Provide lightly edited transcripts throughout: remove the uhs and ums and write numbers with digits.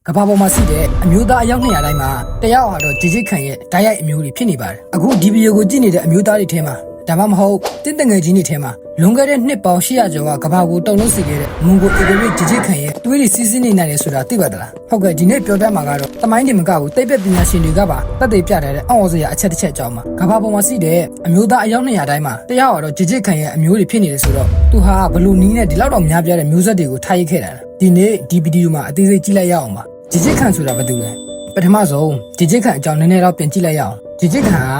ကဘာပေါ်မှာရှိတဲ့အမျိုးသားအယောက်200တိုင်းမှာတယောက်ဟာတော့ဂျေဂျစ်ခံရဲ့ဓာတ်ရိုက်အမျိုးတွေဖြစ်နေပါတယ်အခုဒီဗီဒီယိုကိုကြည့်နေတဲ့အမျိုးသားတွေထဲမှာဒါမှမဟုတ်တင်းတငယ်ကြီးတွေထဲမှာလွန်ခဲ့တဲ့နှစ်ပေါင်း800ကျော်ကကဘာကိုတုံ့လို့စီခဲ့တဲ့မွန်ဂိုအီဂရိဂျေဂျစ်ခံရဲ့သွေးတွေစီးစီးနေနိုင်တယ်ဆိုတာသိပါသလားဟုတ်ကဲ့ဒီနေ့ပြောတတ်မှာကတော့တမိုင်းတင်မကဘူးတိတ်ပက်ပညာရှင်တွေကပါတက်သေးပြတဲ့အံ့ဩစရာအချက်တစ်ချက်အကြောင်းပါကဘာပေါ်မှာရှိတဲ့အမျိုးသားအယောက်200တိုင်းမှာတယောက်ဟာတော့ဂျေဂျစ်ခံရဲ့အမျိုးတွေဖြစ်နေတယ်ဆိုတော့သူဟာဘလူနီးနဲ့ဒီလောက်တော့များပြားတဲ့မျိုးဆက်တွေကိုထားရိတ်ခဲ့တာဒီနေ့ဒီဗီဒီယိုမှာအသေးစိတ်ကြည့်လိုက်ရအောင်ပါဂျေဂျစ်ခံဆိုတာဘာတူလဲပထမဆုံးဂျေဂျစ်ခံအကြောင်းနည်းနည်းတော့ပြန်ကြည့်လိုက်ရအောင်ဂျေဂျစ်ခံဟာ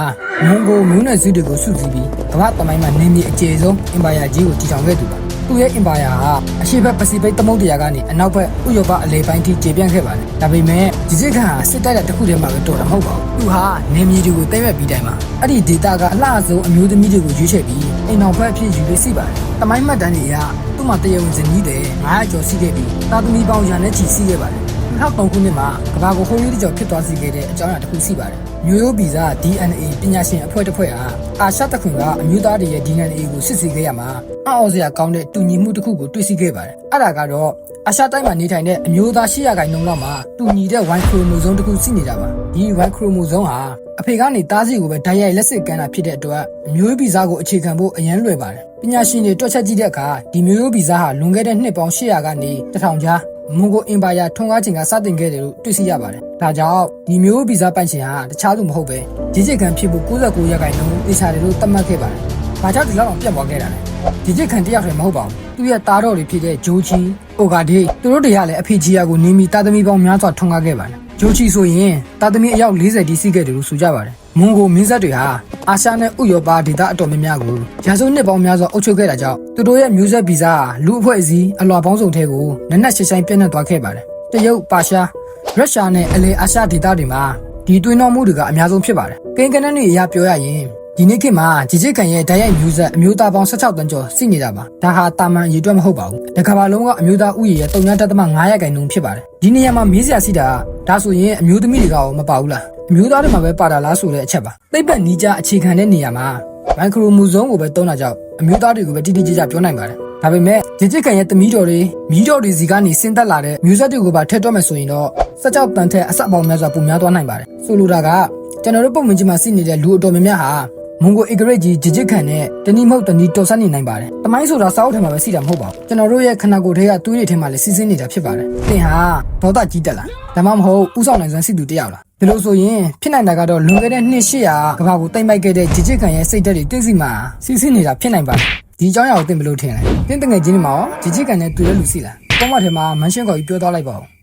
မွန်ဂိုမျိုးနွယ်စုတွေကိုစုစည်းပြီးကမ္ဘာသမိုင်းမှာနေမြေအကျယ်ဆုံးအင်ပါယာကြီးကိုတည်ထောင်ခဲ့သူပါသူ့ရဲ့အင်ပါယာဟာအရှေ့ဘက်ပစိဖိတ်သမုဒ္ဒရာကနေအနောက်ဘက်ဥရောပအလယ်ပိုင်းထိကျေပြန့်ခဲ့ပါတယ်ဒါပေမဲ့ဂျေဂျစ်ခံဟာစစ်တိုက်တဲ့တစ်ခုတည်းမှာပဲတော်တာမဟုတ်ပါဘူးသူဟာနေမြေတွေကိုသိမ်းမဲ့ပြီးတိုင်းမှာအဲ့ဒီဒေတာကအလှဆုံးအမျိုးသမီးတွေကိုရွေးချယ်ပြီးအိမ်တော်ဘက်အဖြစ်ယူလို့ရှိပါတယ်သမိုင်းမှတ်တမ်းတွေအရသူ့မှာတရားဝင်ဇနီးတွေ900ကျော်ရှိခဲ့ပြီးသားသမီးပေါင်းရာနဲ့ချီရှိခဲ့ပါတယ်2003ခုနှစ်မှာကမ္ဘာကိုဟိုးလေးကြော်ဖြစ်သွားစေခဲ့တဲ့အကြောင်းအရာတစ်ခုရှိပါတယ်မျိုးရိုးဗီဇ DNA ပညာရှင်အဖွဲ့တစ်ဖွဲ့ဟာအာရှတခွင်ကအမျိုးသားတွေရဲ့ DNA ကိုစစ်ဆေးခဲ့ရမှာအံ့ဩစရာကောင်းတဲ့တူညီမှုတစ်ခုကိုတွေ့ရှိခဲ့ပါတယ်အဲ့ဒါကတော့အာရှတိုင်းမှာနေထိုင်တဲ့အမျိုးသား800ခိုင်နှုန်းလောက်မှာတူညီတဲ့ Y ခရိုမိုဆိုးတစ်ခုရှိနေတာပါဒီ Y ခရိုမိုဆိုးဟာအဖေကနေသားစီကိုပဲဓာတ်ရိုက်လက်စစ်ကမ်းတာဖြစ်တဲ့အတွက်မျိုးရိုးဗီဇကိုအခြေခံဖို့အရန်လွယ်ပါတယ်ပညာရှင်တွေတွက်ချက်ကြည့်တဲ့အခါဒီမျိုးရိုးဗီဇဟာလွန်ခဲ့တဲ့နှစ်ပေါင်း800ကနေ1000ကြားမွန်ဂိုအင်ပါယာထွန်းကားခြင်းကစတင်ခဲ့တယ်လို့တွေ့ရှိရပါတယ်။ဒါကြောင့်ဒီမျိုးဗီဇပိုင်ရှင်ဟာတခြားသူမဟုတ်ပဲဂျေဂျစ်ခံဖြစ်ဖို့69ရာခိုင်နှုန်းသေချာတယ်လို့သတ်မှတ်ခဲ့ပါတယ်။ဘာကြောင့်ဒီလောက်အောင်ပြတ်သွားခဲ့တာလဲ။ဂျေဂျစ်ခံတယောက်တည်းမဟုတ်ပါဘူး။သူ့ရဲ့သားတော်တွေဖြစ်တဲ့ဂျိုချီ၊အိုဂါဒေးသူတို့တွေကလည်းအဖေဂျီယာကိုနေမီသားသမီးပေါင်းများစွာထွန်းကားခဲ့ပါတယ်။ဂျိုချီဆိုရင်သားသမီးအယောက်40တိရှိခဲ့တယ်လို့ဆိုကြပါတယ်။မွန်ဂိုမင်းဆက်တွေဟာအာရှနဲ့ဥရောပဒေသအတော်များများကိုရာစုနှစ်ပေါင်းများစွာအုပ်ချုပ်ခဲ့တာကြောင့်သူတို့ရဲ့မျိုးဆက်ဗီဇဟာလူအဖွဲ့အစည်းအလွှာပေါင်းစုံထဲကိုနက်နက်ရှိုင်းရှိုင်းပြန့်နှံ့သွားခဲ့ပါတယ်။တရုတ်၊ပါရှား၊ရုရှားနဲ့အလယ်အာရှဒေသတွေမှာဒီတွင်းတော်မှုတွေကအများဆုံးဖြစ်ပါတယ်။ကိန်းကနန်းတွေအရပြောရရင်ဒီနေ့ခေတ်မှာဂျေဂျစ်ခံရဲ့ဓာတ်ရိုက်မျိုးဆက်အမျိုးသားပေါင်း16တန်းကျော်ရှိနေတာပါ။ဒါဟာတာမန်အရေးအတွက်မဟုတ်ပါဘူး။တစ်ကမ္ဘာလုံးကအမျိုးသားဥယျာဉ်ရဲ့3.5ရာခိုင်နှုန်းဖြစ်ပါတယ်။ဒီနေရာမှာမေးစရာရှိတာဒါဆိုရင်အမျိုးသမီးတွေကရောမပါဘူးလား။အမျိုးသားတွေမှာပဲပါတာလားဆိုတဲ့အချက်ပါ။သိပ္ပံနီးကြအခြေခံတဲ့နေရာမှာမိုက်ခရိုမိုဆိုးကိုပဲသုံးတာကြောင့်အမျိုးသားတွေကိုပဲတိတိကျကျပြောနိုင်ပါတယ်။ဒါပေမဲ့ဂျေဂျစ်ခံရဲ့သမီးတော်တွေမိတော်တွေစီကနေဆင်းသက်လာတဲ့မျိုးဆက်တွေကိုပါထည့်တွက်မယ်ဆိုရင်တော့16တန်းထက်အဆက်ပေါင်းများစွာပိုများသွားနိုင်ပါတယ်။ဆိုလိုတာကကျွန်တော်တို့ပုံမှန်ကြီးမှာရှိနေတဲ့လူအတော်များများဟာမွန်ဂိုအီဂရိကြီးဂျေဂျစ်ခံနဲ့တနည်းမဟုတ်တနည်းတော်ဆက်နေနိုင်ပါတယ်။တမိုင်းဆိုတာစာအုပ်ထဲမှာပဲရှိတာမဟုတ်ပါဘူး။ကျွန်တော်တို့ရဲ့ခန္ဓာကိုယ်ထဲကသွေးတွေထဲမှာလည်းစီးဆင်းနေတာဖြစ်ပါတယ်။သင်ဟာဒေါသကြီးတက်လား။ဒါမှမဟုတ်ဥဆောင်နိုင်စွမ်းရှိသူတယောက်လား။ဒီလိုဆိုရင်ဖြစ်နိုင်တာကတော့လွန်ခဲ့တဲ့နှစ်800ကဘာကိုတိမ့်ပိုက်ခဲ့တဲ့ဂျေဂျစ်ခံရဲ့စိတ်ဓာတ်တွေတိတ်စီမှာစီးဆင်းနေတာဖြစ်နိုင်ပါတယ်။ဒီအကြောင်းအရာကိုသင်ဘယ်လိုထင်လဲ။သင်တငယ်ချင်းတွေမှာရောဂျေဂျစ်ခံနဲ့တွေ့တဲ့လူရှိလား။ကောမထဲမှာမန်ရှင်းကော်ကြီးပြောသွားလိုက်ပါဦး။